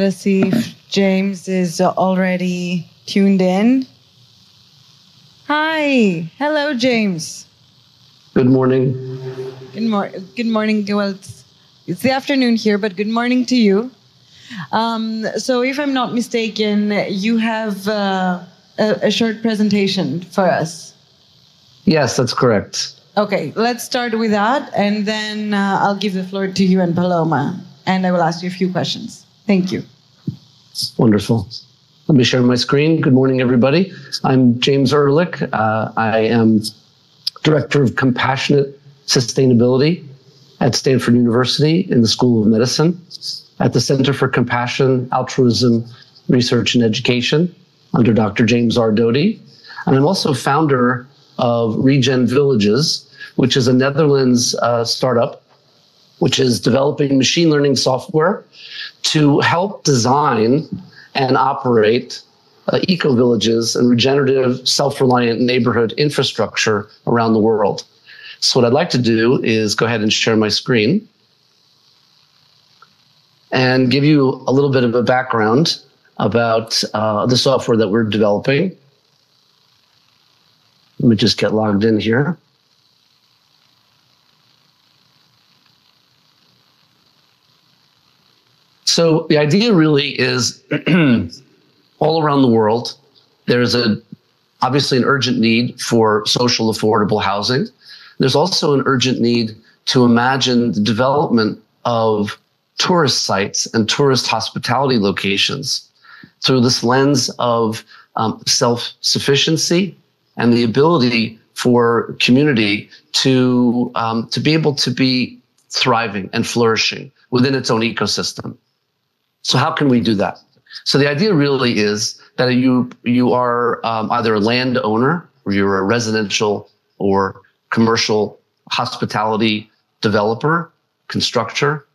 to see if James is already tuned in. Hi. Hello, James. Good morning. Good morning. Well, it's the afternoon here, but good morning to you. So if I'm not mistaken, you have a short presentation for us. Yes, that's correct. Okay, let's start with that, and then I'll give the floor to you and Paloma, and I will ask you a few questions. Thank you. Wonderful. Let me share my screen. Good morning, everybody. I'm James Ehrlich. I am Director of Compassionate Sustainability at Stanford University in the School of Medicine, at the Center for Compassion, Altruism, Research, and Education under Dr. James R. Doty. And I'm also founder of Regen Villages, which is a Netherlands startup, which is developing machine learning software to help design and operate eco-villages and regenerative, self-reliant neighborhood infrastructure around the world. So what I'd like to do is go ahead and share my screen and give you a little bit of a background about the software that we're developing. Let me just get logged in here. So the idea really is all around the world, there's obviously an urgent need for social affordable housing. There's also an urgent need to imagine the development of tourist sites and tourist hospitality locations through this lens of self-sufficiency and the ability for community to be able to be thriving and flourishing within its own ecosystem. So how can we do that? So the idea really is that you are either a landowner, or you're a residential or commercial hospitality developer, constructor.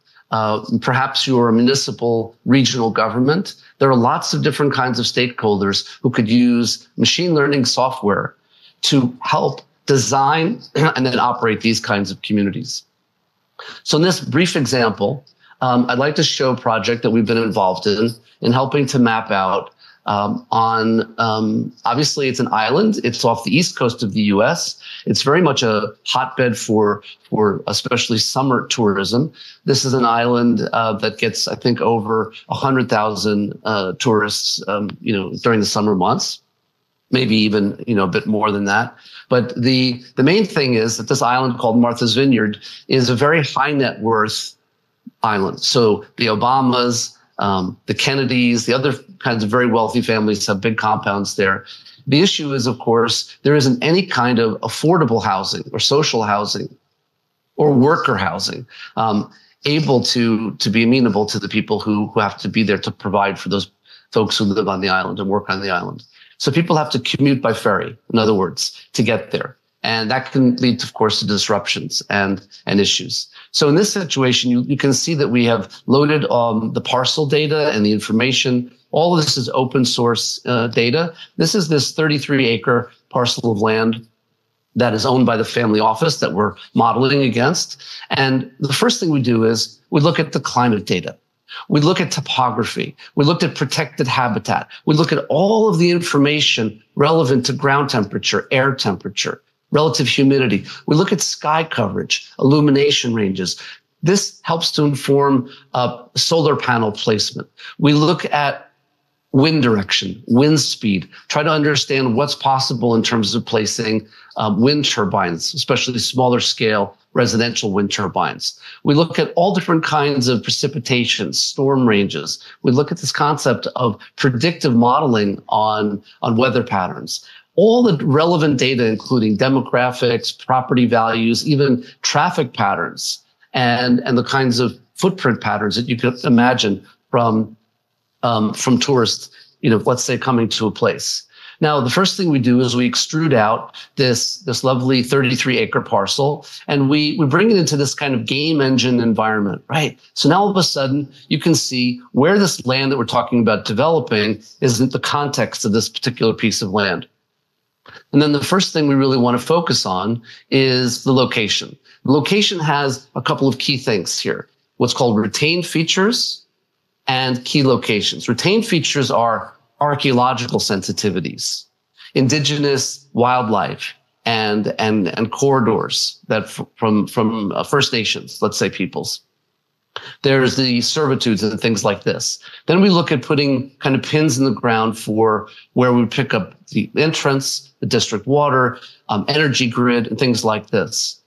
Perhaps you're a municipal regional government. There are lots of different kinds of stakeholders who could use machine learning software to help design and then operate these kinds of communities. So in this brief example, I'd like to show a project that we've been involved in helping to map out obviously it's an island. It's off the east coast of the US. It's very much a hotbed for especially summer tourism. This is an island that gets, I think, over 100,000 tourists, during the summer months, maybe even, a bit more than that. But the main thing is that this island called Martha's Vineyard is a very high net worth island. So the Obamas, the Kennedys, the other kinds of very wealthy families have big compounds there. The issue is, of course, there isn't any kind of affordable housing or social housing or worker housing able to be amenable to the people who have to be there to provide for those folks who live on the island and work on the island. So people have to commute by ferry, in other words, to get there. And that can lead, of course, to disruptions and issues. So in this situation, you can see that we have loaded the parcel data and the information. All of this is open source data. This is this 33-acre parcel of land that is owned by the family office that we're modeling against. And the first thing we do is we look at the climate data. We look at topography. We looked at protected habitat. We look at all of the information relevant to ground temperature, air temperature, relative humidity. We look at sky coverage, illumination ranges. This helps to inform solar panel placement. We look at wind direction, wind speed, try to understand what's possible in terms of placing wind turbines, especially smaller scale residential wind turbines. We look at all different kinds of precipitation, storm ranges. We look at this concept of predictive modeling on weather patterns. All the relevant data, including demographics, property values, even traffic patterns, and the kinds of footprint patterns that you could imagine from tourists, let's say coming to a place. Now, the first thing we do is we extrude out this lovely 33-acre parcel, and we bring it into this kind of game engine environment, right? So now all of a sudden, you can see where this land that we're talking about developing is in the context of this particular piece of land. And then the first thing we really want to focus on is the location. The location has a couple of key things here, what's called retained features and key locations. Retained features are archaeological sensitivities, indigenous wildlife, and corridors that from First Nations, let's say, peoples. There's the servitudes and things like this. Then we look at putting kind of pins in the ground for where we pick up the entrance, the district water, energy grid, and things like this.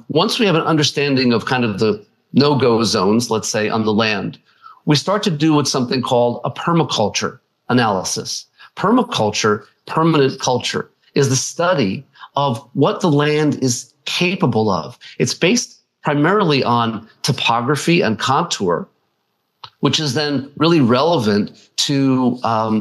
Once we have an understanding of kind of the no-go zones, let's say, on the land, we start to do what's something called a permaculture analysis. Permaculture, permanent culture, is the study of what the land is capable of. It's based primarily on topography and contour, which is then really relevant to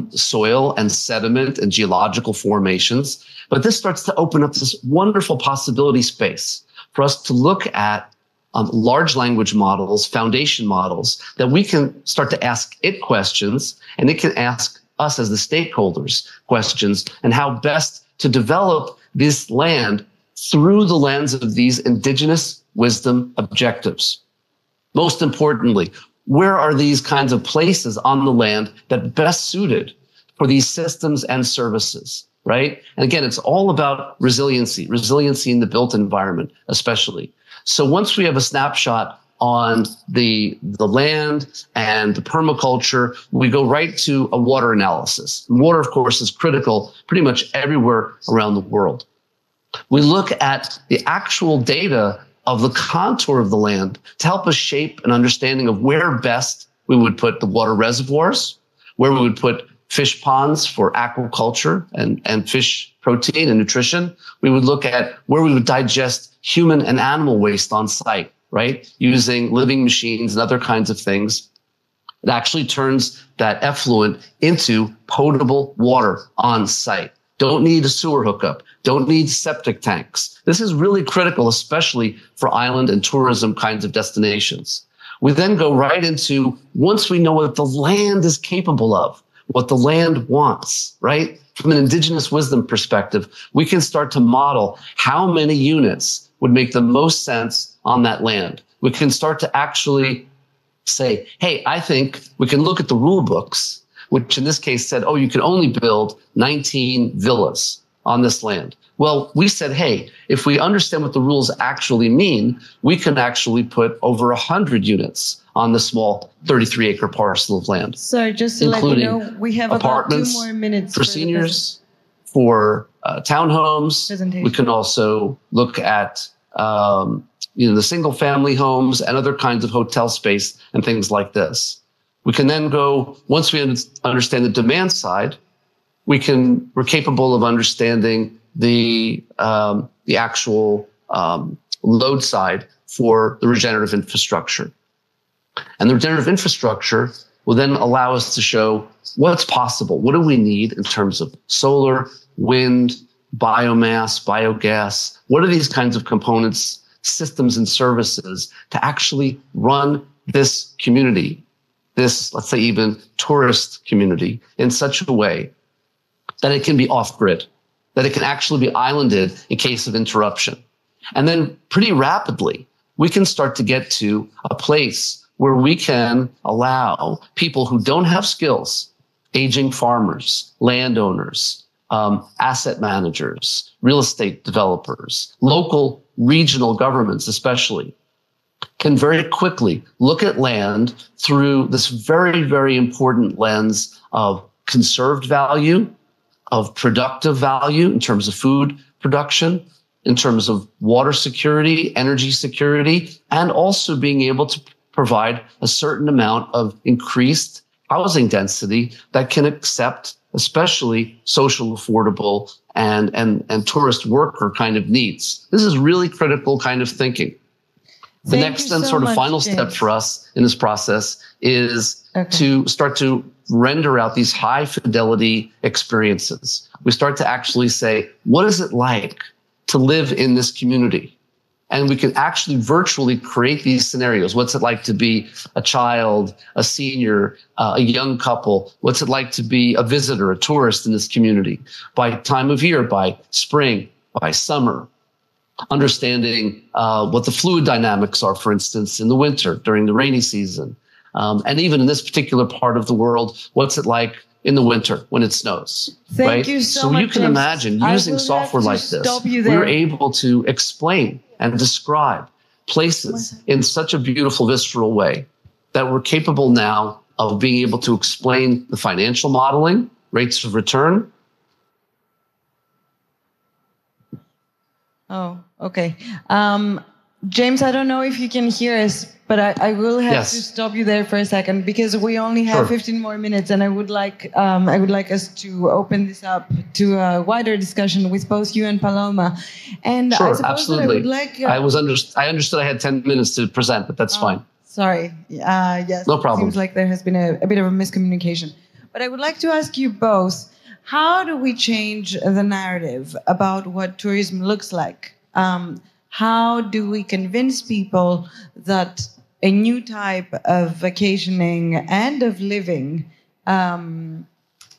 soil and sediment and geological formations. But this starts to open up this wonderful possibility space for us to look at large language models, foundation models, that we can start to ask it questions, and it can ask us as the stakeholders questions, and how best to develop this land through the lens of these indigenous wisdom objectives. Most importantly, where are these kinds of places on the land that best suited for these systems and services, right? And again, it's all about resiliency in the built environment, especially. So once we have a snapshot on the land and the permaculture, we go right to a water analysis. Water, of course, is critical pretty much everywhere around the world. We look at the actual data of the contour of the land to help us shape an understanding of where best we would put the water reservoirs, where we would put fish ponds for aquaculture and fish protein and nutrition. We would look at where we would digest human and animal waste on site, right? Using living machines and other kinds of things. It actually turns that effluent into potable water on site. Don't need a sewer hookup. Don't need septic tanks. This is really critical, especially for island and tourism kinds of destinations. We then go right into, once we know what the land is capable of, what the land wants, right? From an indigenous wisdom perspective, we can start to model how many units would make the most sense on that land. We can start to actually say, hey, I think we can look at the rule books, which in this case said, oh, you can only build 19 villas on this land. Well, we said, hey, if we understand what the rules actually mean, we can actually put over 100 units on the small 33-acre parcel of land. So just to let you know, we have about 2 more minutes for seniors, for townhomes. We can also look at the single-family homes and other kinds of hotel space and things like this. We can then go, once we understand the demand side, we're capable of understanding the actual load side for the regenerative infrastructure. And the regenerative infrastructure will then allow us to show what's possible. What do we need in terms of solar, wind, biomass, biogas? What are these kinds of components, systems, and services to actually run this community, this, let's say, even tourist community, in such a way that it can be off-grid, that it can actually be islanded in case of interruption. And then pretty rapidly, we can start to get to a place where we can allow people who don't have skills, aging farmers, landowners, asset managers, real estate developers, local regional governments especially, can very quickly look at land through this very, very important lens of conserved value, of productive value in terms of food production, in terms of water security, energy security, and also being able to provide a certain amount of increased housing density that can accept especially social, affordable, and tourist worker kind of needs. This is really critical kind of thinking. The next and sort of final step for us in this process is to start to render out these high fidelity experiences. We start to actually say, what is it like to live in this community? And we can actually virtually create these scenarios. What's it like to be a child, a senior, a young couple? What's it like to be a visitor, a tourist in this community? By time of year, by spring, by summer. Understanding what the fluid dynamics are, for instance, in the winter, during the rainy season. And even in this particular part of the world, what's it like in the winter when it snows? Thank you so much. So you can imagine using software like this, we're able to explain and describe places in such a beautiful, visceral way that we're capable now of being able to explain the financial modeling, rates of return. Oh, okay. James, I don't know if you can hear us, but I will have to stop you there for a second because we only have 15 more minutes, and I would like us to open this up to a wider discussion with both you and Paloma. And sure, I suppose absolutely. That I would like. I understood I had 10 minutes to present, but that's fine. Sorry. Yes. No problem. It seems like there has been a bit of a miscommunication. But I would like to ask you both, how do we change the narrative about what tourism looks like? How do we convince people that a new type of vacationing and of living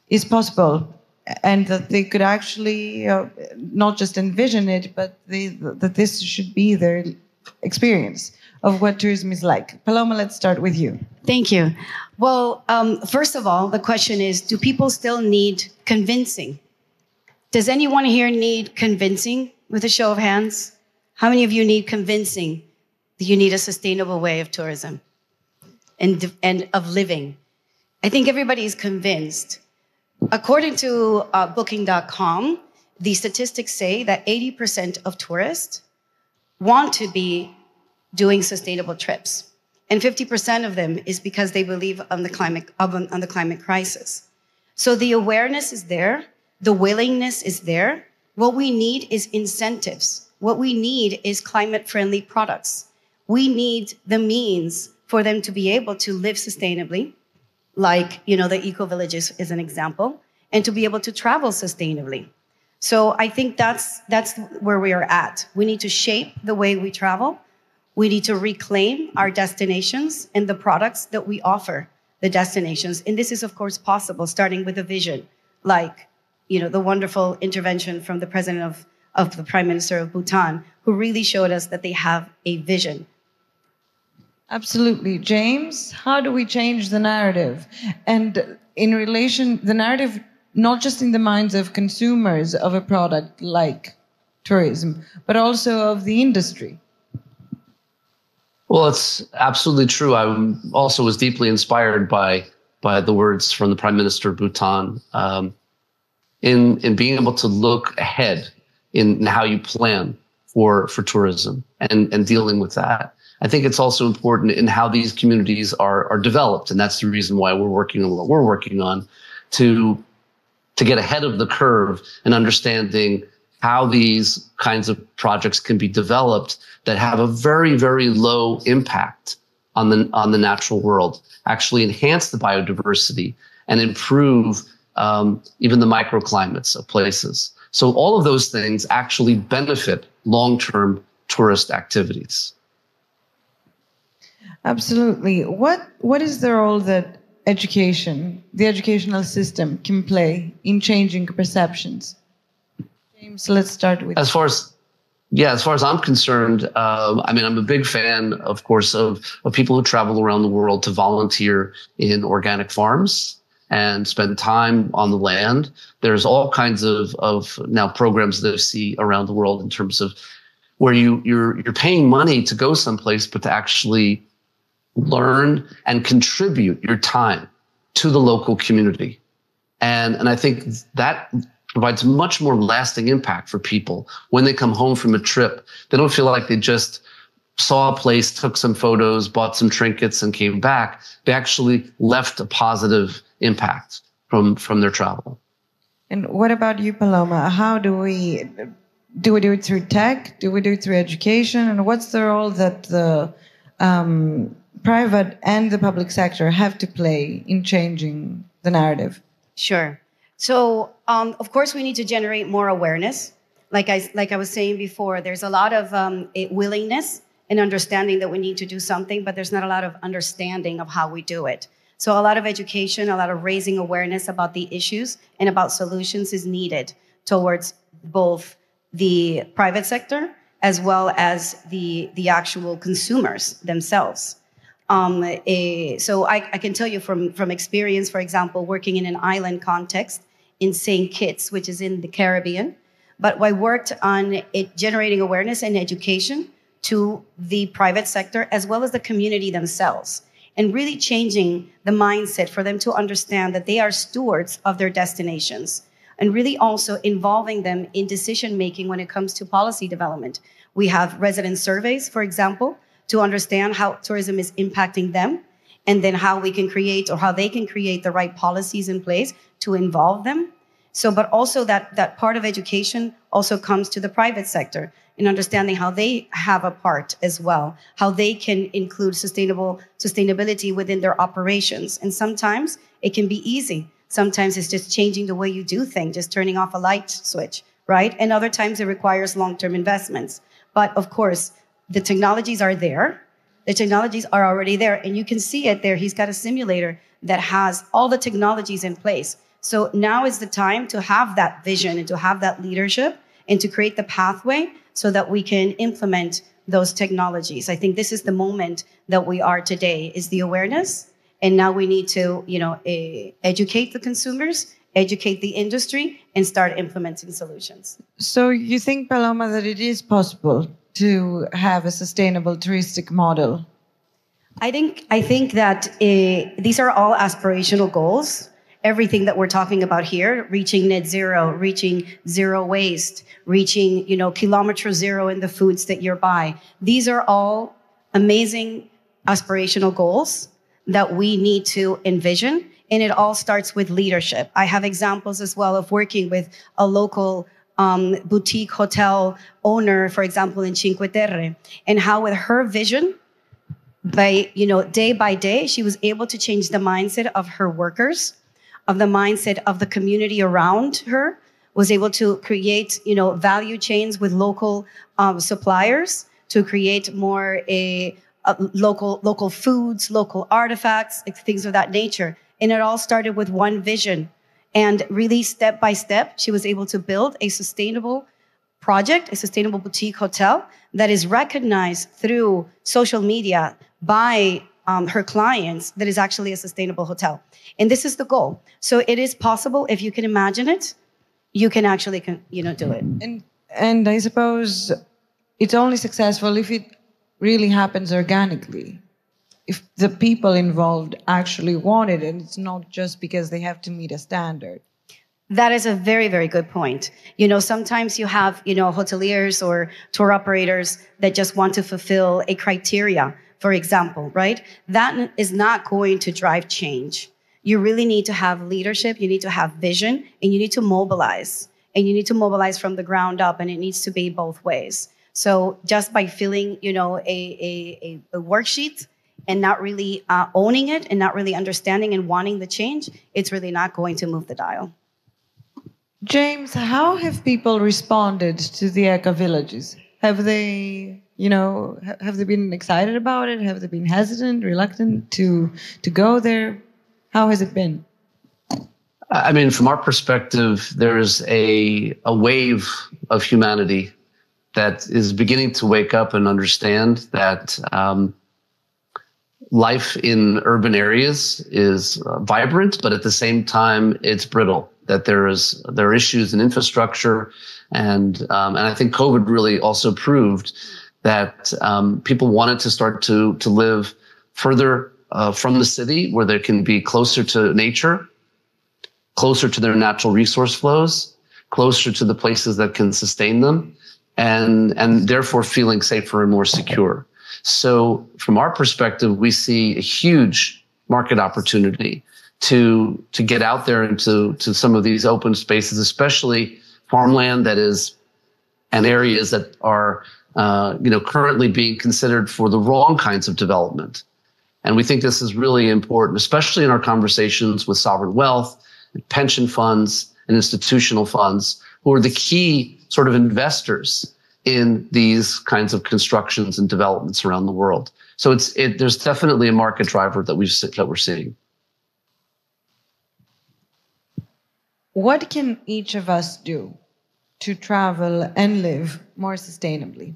is possible, and that they could actually not just envision it, but that this should be their experience of what tourism is like? Paloma, let's start with you. Thank you. Well, first of all, the question is, do people still need convincing? Does anyone here need convincing, with a show of hands? How many of you need convincing that you need a sustainable way of tourism and of living? I think everybody is convinced. According to Booking.com, the statistics say that 80% of tourists want to be doing sustainable trips. And 50% of them is because they believe on the climate crisis. So the awareness is there. The willingness is there. What we need is incentives. What we need is climate-friendly products. We need the means for them to be able to live sustainably, like, the eco-villages is an example, and to be able to travel sustainably. So I think that's where we are at. We need to shape the way we travel. We need to reclaim our destinations and the products that we offer the destinations. And this is, of course, possible, starting with a vision, like, the wonderful intervention from the president of the Prime Minister of Bhutan, who really showed us that they have a vision. Absolutely. James, how do we change the narrative? And in relation, the narrative, not just in the minds of consumers of a product like tourism, but also of the industry? Well, it's absolutely true. I also was deeply inspired by the words from the Prime Minister of Bhutan in being able to look ahead in how you plan for tourism and dealing with that. I think it's also important in how these communities are developed, and that's the reason why we're working on what we're working on to get ahead of the curve and understanding how these kinds of projects can be developed that have a very, very low impact on the natural world, actually enhance the biodiversity and improve even the microclimates of places. So all of those things actually benefit long-term tourist activities. Absolutely. What is the role that education, the educational system, can play in changing perceptions? James, let's start with. As far as I'm concerned, I'm a big fan, of course, of people who travel around the world to volunteer in organic farms and spend time on the land. There's all kinds of now programs that I see around the world in terms of where you're paying money to go someplace, but to actually learn and contribute your time to the local community. And I think that provides much more lasting impact for people when they come home from a trip. They don't feel like they just saw a place, took some photos, bought some trinkets, and came back. They actually left a positive impact from their travel. And what about you, Paloma? How do we do it through tech? Do we do it through education? And what's the role that the private and the public sector have to play in changing the narrative? Sure. So, of course, we need to generate more awareness. Like I was saying before, there's a lot of willingness and understanding that we need to do something, but there's not a lot of understanding of how we do it. So a lot of education, a lot of raising awareness about the issues and about solutions is needed towards both the private sector as well as the actual consumers themselves. So I can tell you from experience, for example, working in an island context in St. Kitts, which is in the Caribbean, but I worked on it generating awareness and education to the private sector as well as the community themselves, and really changing the mindset for them to understand that they are stewards of their destinations, and really also involving them in decision-making when it comes to policy development. We have resident surveys, for example, to understand how tourism is impacting them, and then how we can create or how they can create the right policies in place to involve them. So, but also that part of education also comes to the private sector in understanding how they have a part as well, how they can include sustainability within their operations. And sometimes it can be easy. Sometimes it's just changing the way you do things, just turning off a light switch, right? And other times it requires long-term investments. But of course, the technologies are there. The technologies are already there, and you can see it there. He's got a simulator that has all the technologies in place. So now is the time to have that vision and to have that leadership and to create the pathway so that we can implement those technologies. I think this is the moment that we are today, is the awareness. And now we need to, educate the consumers, educate the industry, and start implementing solutions. So you think, Paloma, that it is possible to have a sustainable touristic model? I think that these are all aspirational goals. Everything that we're talking about here, reaching net zero, reaching zero waste, reaching, kilometer zero in the foods that you're buying. These are all amazing aspirational goals that we need to envision. And it all starts with leadership. I have examples as well of working with a local boutique hotel owner, for example, in Cinque Terre, and how with her vision, day by day, she was able to change the mindset of her workers, of the mindset of the community around her, was able to create, value chains with local suppliers to create more local foods, local artifacts, things of that nature. And it all started with one vision. And really, step by step, she was able to build a sustainable project, a sustainable boutique hotel that is recognized through social media by her clients that is actually a sustainable hotel. And this is the goal. So it is possible. If you can imagine it, you can actually, do it. And I suppose it's only successful if it really happens organically. If the people involved actually want it, and it's not just because they have to meet a standard. That is a very, very good point. Sometimes you have, hoteliers or tour operators that just want to fulfill a criteria, for example, right? That is not going to drive change. You really need to have leadership, you need to have vision, and you need to mobilize. And you need to mobilize from the ground up, and it needs to be both ways. So just by filling, a worksheet and not really owning it and not really understanding and wanting the change, it's really not going to move the dial. James, how have people responded to the eco villages? Have they, have they been excited about it? Have they been hesitant, reluctant to go there? How has it been? I mean, from our perspective, there is a wave of humanity that is beginning to wake up and understand that life in urban areas is vibrant, but at the same time, it's brittle. That there are issues in infrastructure, and I think COVID really also proved that people wanted to start to live further from the city, where they can be closer to nature, closer to their natural resource flows, closer to the places that can sustain them, and therefore feeling safer and more secure. So from our perspective, we see a huge market opportunity to get out there into some of these open spaces, especially farmland that is, and areas that are, currently being considered for the wrong kinds of development. And we think this is really important, especially in our conversations with sovereign wealth, pension funds, and institutional funds, who are the key sort of investors in these kinds of constructions and developments around the world. So there's definitely a market driver that we're seeing. What can each of us do to travel and live more sustainably?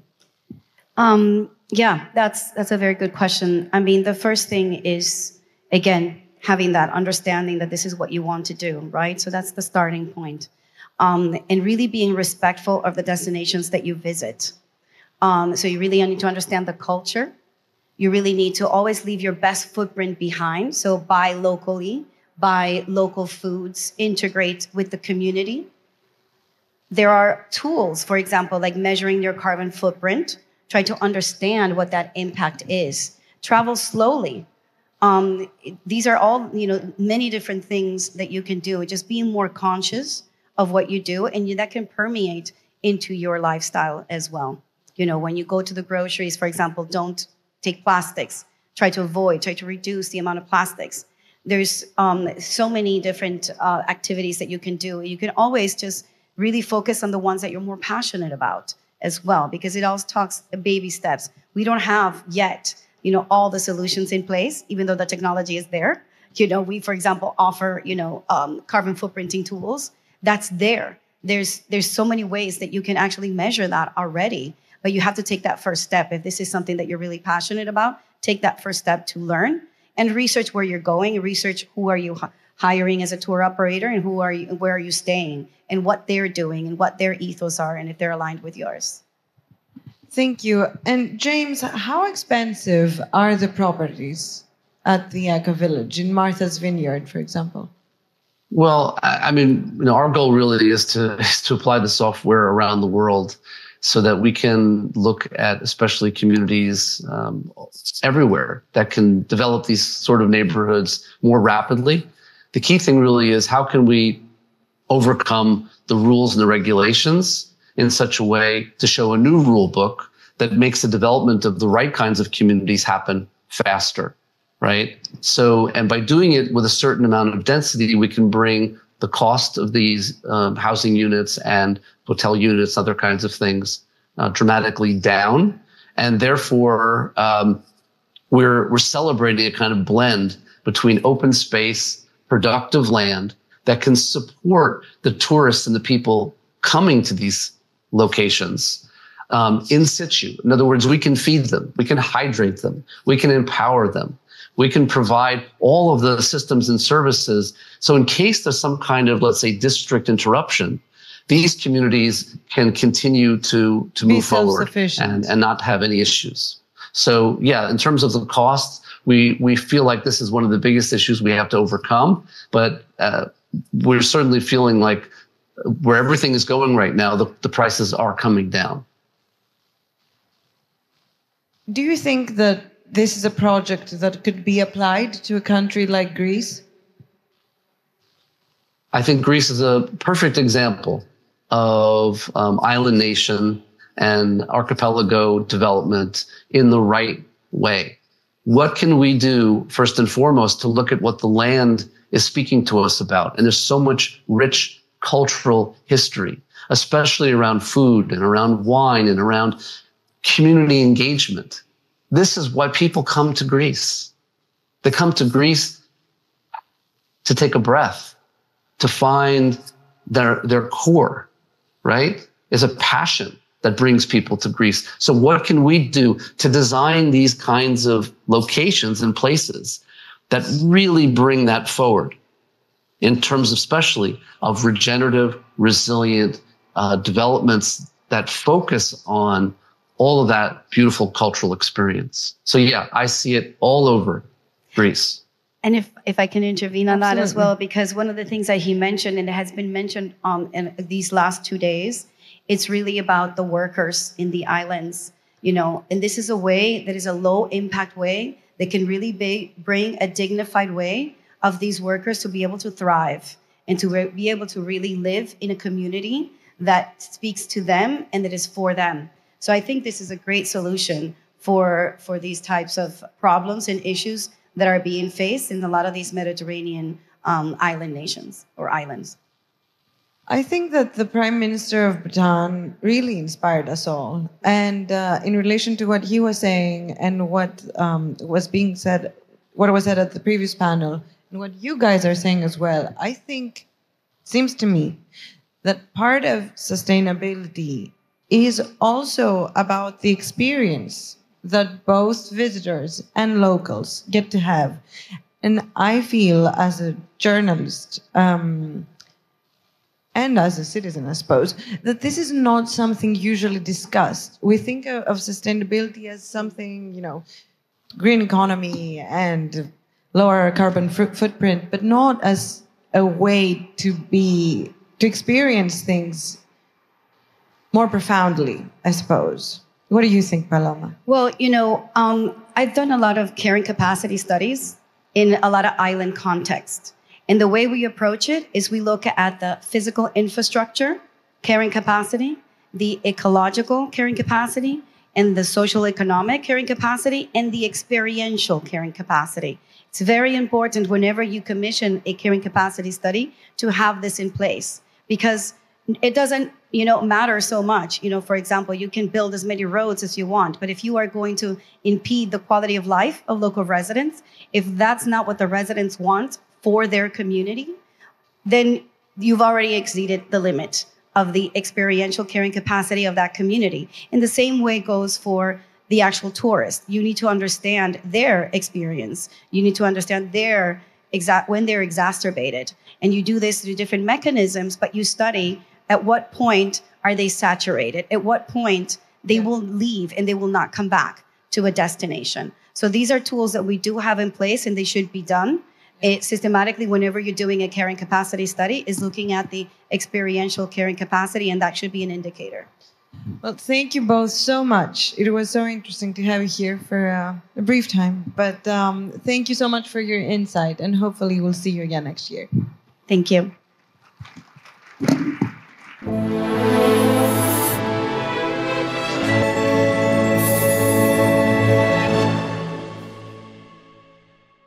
Yeah, that's a very good question. I mean, the first thing is, again, having that understanding that this is what you want to do, right? So that's the starting point. And really being respectful of the destinations that you visit. So you really need to understand the culture. You really need to always leave your best footprint behind. So buy locally, buy local foods, integrate with the community. There are tools, for example, like measuring your carbon footprint. Try to understand what that impact is. Travel slowly. These are all, many different things that you can do. Just being more conscious of what you do, and that can permeate into your lifestyle as well. When you go to the groceries, for example, don't take plastics. Try to reduce the amount of plastics. There's so many different activities that you can do. You can always just really focus on the ones that you're more passionate about as well, because it all talks baby steps. We don't have yet, all the solutions in place, even though the technology is there. We, for example, offer, carbon footprinting tools. That's there. There's so many ways that you can actually measure that already, but you have to take that first step. If this is something that you're really passionate about, take that first step to learn and research where you're going, research who are you hiring as a tour operator, and where are you staying, and what they're doing, and what their ethos are, and if they're aligned with yours. Thank you. And James, how expensive are the properties at the Eco Village in Martha's Vineyard, for example? Well, I mean, our goal really is to apply the software around the world so that we can look at especially communities everywhere that can develop these sort of neighborhoods more rapidly. The key thing really is, how can we overcome the rules and the regulations in such a way to show a new rule book that makes the development of the right kinds of communities happen faster, right? So, and by doing it with a certain amount of density, we can bring the cost of these housing units and hotel units, other kinds of things, dramatically down. And therefore, we're celebrating a kind of blend between open space, productive land that can support the tourists and the people coming to these locations in situ. In other words, we can feed them, we can hydrate them, we can empower them, we can provide all of the systems and services. So in case there's some kind of, let's say, district interruption, these communities can continue to move forward and not have any issues. So yeah, in terms of the costs, we feel like this is one of the biggest issues we have to overcome, but we're certainly feeling like where everything is going right now, the prices are coming down. Do you think that this is a project that could be applied to a country like Greece? I think Greece is a perfect example of island nation and archipelago development in the right way. What can we do, first and foremost, to look at what the land is speaking to us about? And there's so much rich cultural history, especially around food and around wine and around community engagement. This is why people come to Greece. They come to Greece to take a breath, to find their core, right? Is a passion that brings people to Greece. So what can we do to design these kinds of locations and places that really bring that forward in terms especially of regenerative, resilient developments that focus on all of that beautiful cultural experience. So yeah, I see it all over Greece. And if I can intervene on that as well, because one of the things that he mentioned, and it has been mentioned in these last 2 days, it's really about the workers in the islands, and this is a way that is a low impact way that can really bring a dignified way of these workers to be able to thrive and to be able to really live in a community that speaks to them and that is for them. So I think this is a great solution for these types of problems and issues that are being faced in a lot of these Mediterranean island nations or islands. I think that the Prime Minister of Bhutan really inspired us all. And in relation to what he was saying and what was being said, what was said at the previous panel, and what you guys are saying as well, I think, seems to me, that part of sustainability is also about the experience that both visitors and locals get to have. And I feel as a journalist and as a citizen, I suppose, that this is not something usually discussed. We think of sustainability as something, you know, green economy and lower carbon footprint, but not as a way to experience things more profoundly, I suppose. What do you think, Paloma? Well, you know, I've done a lot of carrying capacity studies in a lot of island context. And the way we approach it is we look at the physical infrastructure carrying capacity, the ecological carrying capacity, and the social economic carrying capacity, and the experiential carrying capacity. It's very important whenever you commission a carrying capacity study to have this in place, because it doesn't, you know, matter so much. You know, for example, you can build as many roads as you want, but if you are going to impede the quality of life of local residents, if that's not what the residents want for their community, then you've already exceeded the limit of the experiential carrying capacity of that community. And the same way goes for the actual tourist. You need to understand their experience. You need to understand when they're exacerbated. And you do this through different mechanisms, but you study at what point are they saturated, at what point they will leave and they will not come back to a destination. So these are tools that we do have in place, and they should be done systematically whenever you're doing a carrying capacity study, is looking at the experiential carrying capacity, and that should be an indicator. Well, thank you both so much. It was so interesting to have you here for a brief time. But thank you so much for your insight, and hopefully we'll see you again next year. Thank you.